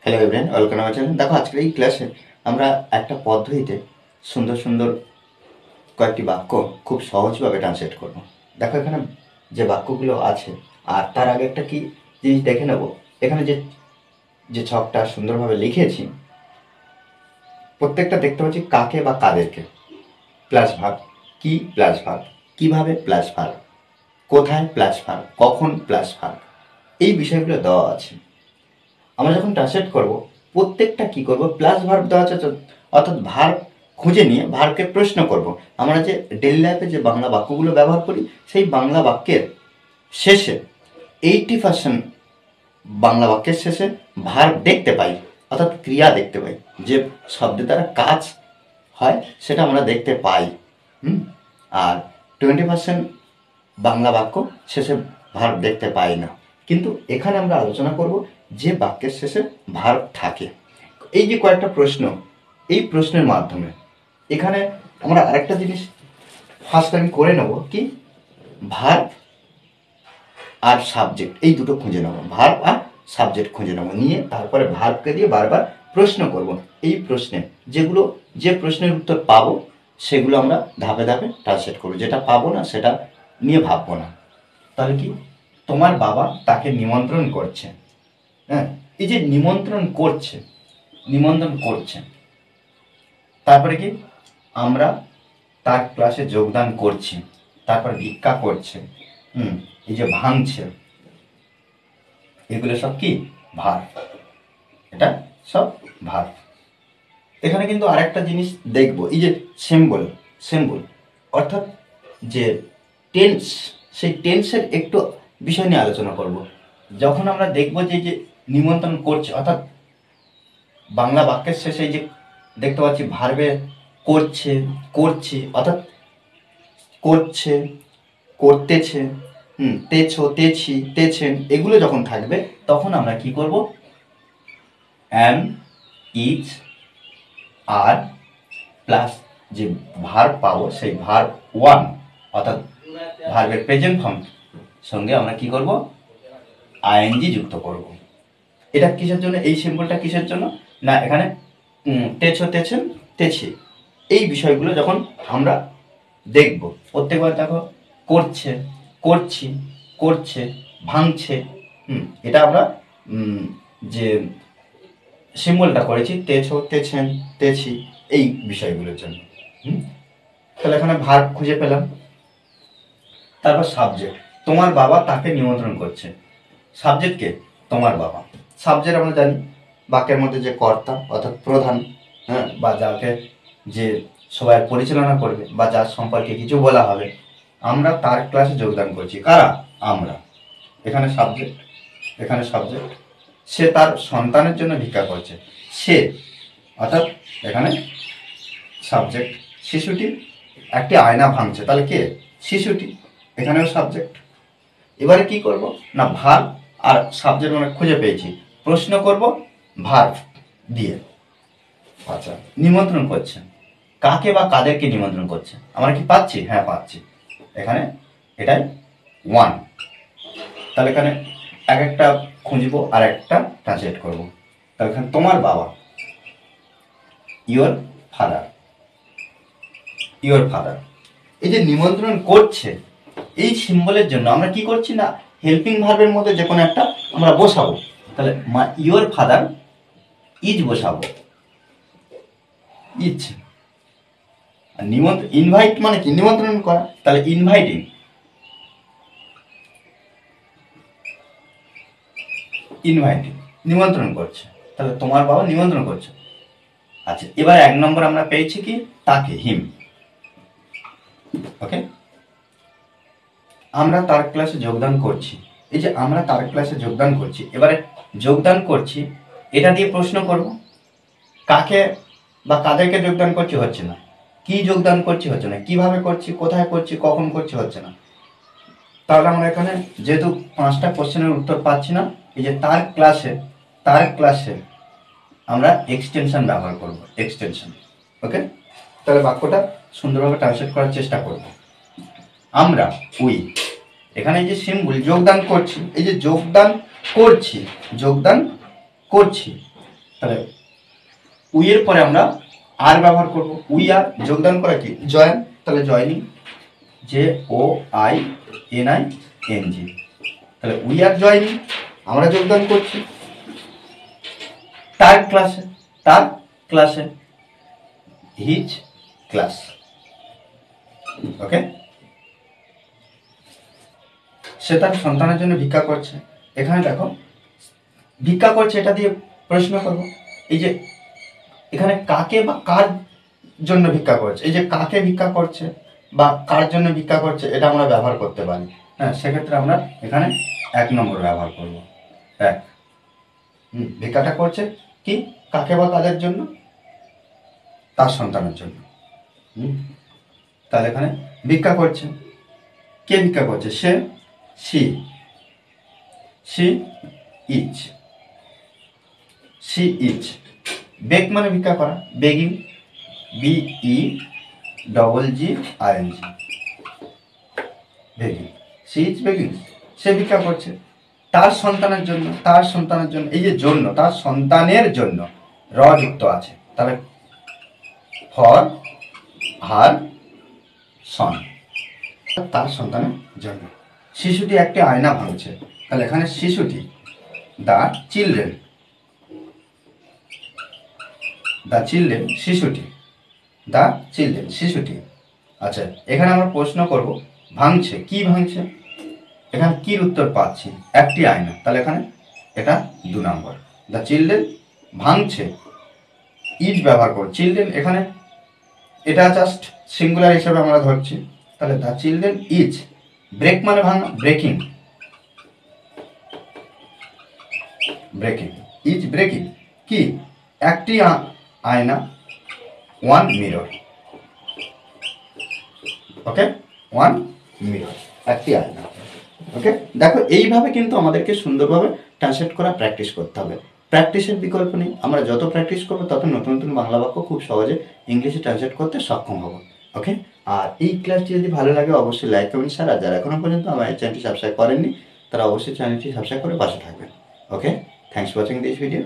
Hello everyone, welcome আমার channel. দেখো আজকের এই ক্লাসে আমরা একটা পদ্ধতিতে সুন্দর সুন্দর কয়েকটি বাক্য খুব সহজভাবে ট্রান্সলেট করব। দেখো এখানে যে বাক্যগুলো আছে, আর তার আগে একটা কি জিনিস দেখে নেব। এখানে যে যে ছকটা সুন্দরভাবে লিখেছি, প্রত্যেকটা দেখতে পাচ্ছি কাকে বা কাদেরকে, প্লাস ভাগ, কি প্লাস ভাগ, কিভাবে প্লাস ভাগ, কোথায় প্লাস ভাগ, কখন প্লাস ভাগ, এই বিষয়গুলো দেওয়া আছে। আমরা যখন ট্রান্সলেট করব, প্রত্যেকটা কি করব, প্লাস ভার্ব দেওয়া আছে, অর্থাৎ ভার্ব খুঁজে নিয়ে ভার্বকে প্রশ্ন করব। আমরা যে ডেইলি লাইফে যে বাংলা বাক্যগুলো ব্যবহার করি, সেই বাংলা বাক্যের শেষে 80% বাংলা বাক্যের শেষে ভার্ব দেখতে পাই, অর্থাৎ ক্রিয়া দেখতে পাই, যে শব্দের দ্বারা কাজ হয় সেটা আমরা দেখতে পাই। আর 20% বাংলা বাক্য শেষে ভার্ব দেখতে পাই না। কিন্তু এখানে আমরা আলোচনা করব যে বাক্যের শেষে ভার্ব থাকে। এই যে কয়েকটা প্রশ্ন, এই প্রশ্নের মাধ্যমে এখানে আমরা আরেকটা জিনিস ফার্স্ট আমি করে নেব, কি ভার্ব আর সাবজেক্ট, এই দুটো খুঁজে নেব। ভার্ব আর সাবজেক্ট খুঁজে নেব, নিয়ে তারপরে ভার্বকে দিয়ে বারবার প্রশ্ন করব। এই প্রশ্নে যে প্রশ্নের উত্তর পাবো সেগুলো আমরা ধাপে ধাপে ট্রান্সলেট করবো, যেটা পাবো না সেটা নিয়ে ভাববো না। তাহলে কি, তোমার বাবা তাকে নিমন্ত্রণ করছে। হ্যাঁ, এই যে নিমন্ত্রণ করছে, তারপরে কি, আমরা তার ক্লাসে যোগদান করছি, তারপর ভিক্ষা করছে, এই যে ভাঙছে, এগুলো সব কি ভার্ব, এটা সব ভার্ব। এখানে কিন্তু আরেকটা জিনিস দেখব, এই যে সিম্বল অর্থাৎ যে টেন্স, সেই টেন্সের একটু বিষয় নিয়ে আলোচনা করব। যখন আমরা দেখব যে যে নিমন্ত্রণ করছে, অর্থাৎ বাংলা বাক্যের শেষে যে দেখতে পাচ্ছি ভার্বে করছি, অর্থাৎ করছে, করতেছে, তেছো, তেছি, তেছেন, এগুলো যখন থাকবে তখন আমরা কি করব, অ্যাম, ইজ, আর প্লাস যে ভার্ব পাবো সেই ভার্ব ওয়ান, অর্থাৎ ভার্বের প্রেজেন্ট ফর্ম সঙ্গে আমরা কি করব, আইএনজি যুক্ত করব। এটা কিসের জন্য, এই সিম্বলটা কিসের জন্য না, এখানে তেছো, তেছেন, তেছি, এই বিষয়গুলো যখন আমরা দেখব, প্রত্যেকবার দেখো করছে, করছি, করছে, ভাঙছে, এটা আমরা যে সিম্বলটা করেছি তেছো, তেছেন, তেছি, এই বিষয়গুলোর জন্য। তাহলে এখানে ভার্ব খুঁজে পেলাম। তারপর সাবজেক্ট, তোমার বাবা তাকে নিমন্ত্রণ করছে। সাবজেক্টকে তোমার বাবা। সাবজেক্ট আমরা জানি বাক্যের মধ্যে যে কর্তা, অর্থাৎ প্রধান, বা যাকে যে সবাই পরিচালনা করবে বা যার সম্পর্কে কিছু বলা হবে। আমরা তার ক্লাসে যোগদান করছি, কারা, আমরা। এখানে সাবজেক্ট, সে তার সন্তানের জন্য ভিক্ষা করছে, সে, অর্থাৎ এখানে সাবজেক্ট। শিশুটি একটি আয়না ভাঙছে, তাহলে কে, শিশুটি, এখানেও সাবজেক্ট। এবারে কি করব না, ভার্ব আর সাবজেক্ট মানে খুঁজে পেয়েছি, প্রশ্ন করব ভার্ব দিয়ে। আচ্ছা, নিমন্ত্রণ করছে, কাকে বা কাদেরকে নিমন্ত্রণ করছে, আমরা কি পাচ্ছি, হ্যাঁ পাচ্ছি, এখানে এটাই ওয়ান। তাহলে এখানে এক একটা খুঁজবো আর একটা ট্রান্সলেট করবো। তাহলে এখানে তোমার বাবা, ইয়োর ফাদার, এই যে নিমন্ত্রণ করছে, এই সিম্বলের জন্য আমরা কি করছি না, হেল্পিং ভার্বের মধ্যে যে কোনো একটা আমরা বসাবো। তাহলে ইয়োর ফাদার ইজ বসাবো, ইজ। আর ইনভাইট মানে কি, নিমন্ত্রণ করা, তাহলে ইনভাইটিং, নিমন্ত্রণ করছে, তাহলে তোমার বাবা নিমন্ত্রণ করছে। আচ্ছা, এবার এক নম্বর আমরা পেয়েছি কি, তাকে, হিম। ওকে, আমরা তার ক্লাসে যোগদান করছি, এই যে আমরা তার ক্লাসে যোগদান করছি, এবারে যোগদান করছি এটা দিয়ে প্রশ্ন করব, কাকে বা কাদেরকে যোগদান করছি, হচ্ছে না, কি যোগদান করছি, হচ্ছে না, কিভাবে করছি, কোথায় করছি, কখন করছি, হচ্ছে না। তাহলে আমরা এখানে যেহেতু 5টা কোশ্চেনের উত্তর পাচ্ছি না, এই যে তার ক্লাসে আমরা এক্সটেনশন ব্যবহার করব, এক্সটেনশন। ওকে, তাহলে বাক্যটা সুন্দরভাবে ট্রান্সলেট করার চেষ্টা করব। আমরা, উই, এখানে এই যে সিম্বল যোগদান করছি, এই যে যোগদান করছি, তাহলে উই এর পরে আমরা আর ব্যবহার করব। উই আর যোগদান করা কি জয়েন, তাহলে জয়নিং, JOINING। তাহলে উই আর জয়নিং, আমরা যোগদান করছি তার ক্লাসে, হিজ ক্লাস। ওকে, সে তার সন্তানের জন্য ভিক্ষা করছে। এখানে দেখো ভিক্ষা করছে, এটা দিয়ে প্রশ্ন করব, এই যে এখানে কাকে বা কার জন্য ভিক্ষা করছে, এই যে কাকে ভিক্ষা করছে বা কার জন্য ভিক্ষা করছে, এটা আমরা ব্যবহার করতে পারি। হ্যাঁ, সেক্ষেত্রে আমরা এখানে 1 নম্বর ব্যবহার করব। ভিক্ষাটা করছে কি কাকে বা কাদের জন্য, তার সন্তানের জন্য। তাহলে এখানে ভিক্ষা করছে, কে ভিক্ষা করছে, সে, সি ইচ। বেগ মানে ভিক্ষা করা, begging, BEGGING, begging, she is begging, সে ভিক্ষা করছে তার সন্তানের জন্য, এই যে জন্য, তার সন্তানের জন্য যুক্ত আছে, তাহলে ফর হার সন, তার সন্তানের জন্য। শিশুটি একটি আয়না ভাঙছে, তাহলে এখানে শিশুটি, দ্য চিলড্রেন, শিশুটি। আচ্ছা, এখানে আমরা প্রশ্ন করব ভাঙছে, কি ভাঙছে, এখানে কির উত্তর পাচ্ছি, একটি আয়না, তাহলে এখানে এটা 2 নম্বর। দ্য চিলড্রেন ভাঙছে, ইজ ব্যবহার করব, চিলড্রেন এখানে এটা জাস্ট সিঙ্গুলার হিসেবে আমরা ধরছি, তাহলে দ্য চিলড্রেন ইজ, ব্রেক মানে ভাঙা, ব্রেকিং, ইজ ব্রেকিং কি একটি আয়না, 1 মিরর। ওকে, 1 মিরর, একটি আয়না। ওকে, দেখো এইভাবে কিন্তু আমাদেরকে সুন্দরভাবে ট্রান্সলেট করা প্র্যাকটিস করতে হবে। প্র্যাকটিসের বিকল্প নেই, আমরা যত প্র্যাকটিস করবো তত নতুন নতুন বাংলা বাক্য খুব সহজে ইংলিশে ট্রান্সলেট করতে সক্ষম হব। ওকে, আর এই ক্লাসটি যদি ভালো লাগে অবশ্যই লাইক কমেন্ট শেয়ার, আর যারা এখনো পর্যন্ত আমার চ্যানেলটি সাবস্ক্রাইব করেননি তারা অবশ্যই চ্যানেলটি সাবস্ক্রাইব করে পাশে থাকবেন। Okay, thanks for watching this video.